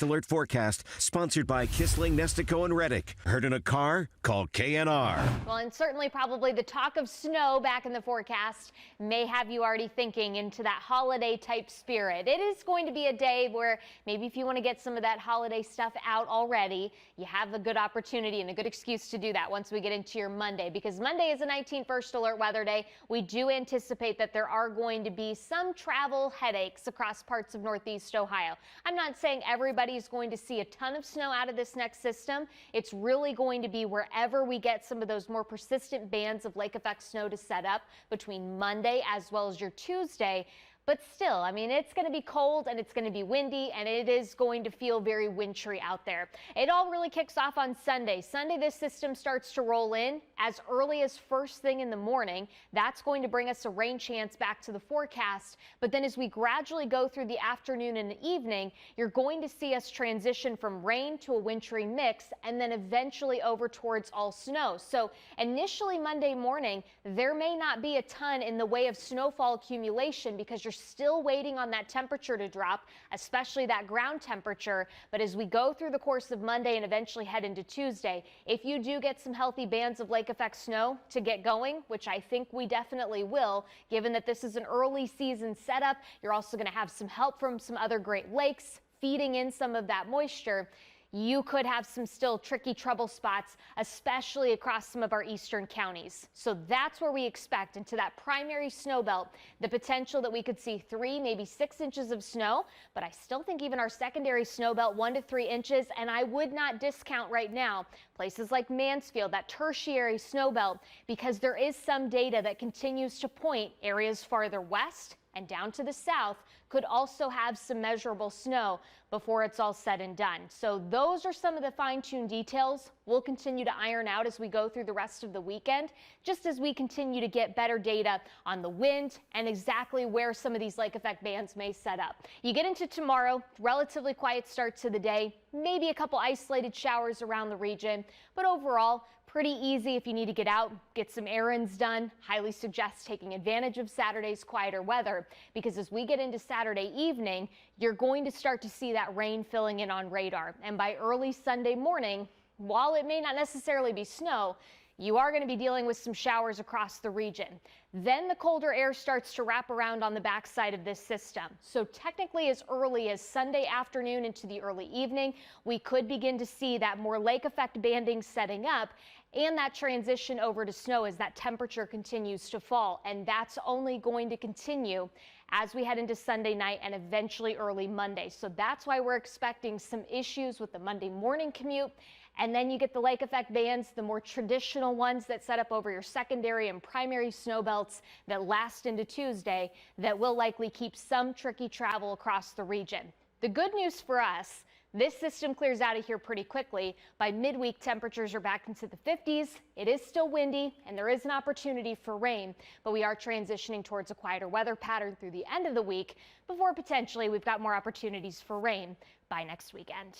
Alert forecast sponsored by Kissling, Nestico, and Reddick. Heard in a car? Call KNR. Well, and certainly probably the talk of snow back in the forecast may have you already thinking into that holiday type spirit. It is going to be a day where maybe if you want to get some of that holiday stuff out already, you have a good opportunity and a good excuse to do that once we get into your Monday, because Monday is a 19 first alert weather day. We do anticipate that there are going to be some travel headaches across parts of Northeast Ohio. I'm not saying everybody is going to see a ton of snow out of this next system. It's really going to be wherever we get some of those more persistent bands of lake effect snow to set up between Monday as well as your Tuesday. But still, I mean, it's going to be cold and it's going to be windy and it is going to feel very wintry out there. It all really kicks off on Sunday. Sunday, this system starts to roll in as early as first thing in the morning. That's going to bring us a rain chance back to the forecast. But then as we gradually go through the afternoon and the evening, you're going to see us transition from rain to a wintry mix and then eventually over towards all snow. So initially Monday morning, there may not be a ton in the way of snowfall accumulation because you're still waiting on that temperature to drop, especially that ground temperature. But as we go through the course of Monday and eventually head into Tuesday, if you do get some healthy bands of lake effect snow to get going, which I think we definitely will, given that this is an early season setup, you're also going to have some help from some other Great Lakes feeding in some of that moisture. You could have some still tricky trouble spots, especially across some of our eastern counties. So that's where we expect into that primary snow belt, the potential that we could see 3, maybe 6 inches of snow. But I still think even our secondary snow belt 1 to 3 inches. And I would not discount right now places like Mansfield, that tertiary snow belt, because there is some data that continues to point areas farther west and down to the south could also have some measurable snow before it's all said and done. So those are some of the fine-tuned details we'll continue to iron out as we go through the rest of the weekend, just as we continue to get better data on the wind and exactly where some of these lake effect bands may set up. You get into tomorrow, relatively quiet start to the day, maybe a couple isolated showers around the region, but overall pretty easy if you need to get out, get some errands done. Highly suggest taking advantage of Saturday's quieter weather, because as we get into Saturday evening, you're going to start to see that rain filling in on radar. And by early Sunday morning, while it may not necessarily be snow, you are going to be dealing with some showers across the region. Then the colder air starts to wrap around on the backside of this system. So technically as early as Sunday afternoon into the early evening, we could begin to see that more lake effect banding setting up and that transition over to snow as that temperature continues to fall. And that's only going to continue as we head into Sunday night and eventually early Monday. So that's why we're expecting some issues with the Monday morning commute. And then you get the lake effect bands, the more traditional ones that set up over your secondary and primary snow belts that last into Tuesday, that will likely keep some tricky travel across the region. The good news for us, this system clears out of here pretty quickly. By midweek, temperatures are back into the 50s. It is still windy and there is an opportunity for rain, but we are transitioning towards a quieter weather pattern through the end of the week before potentially we've got more opportunities for rain by next weekend.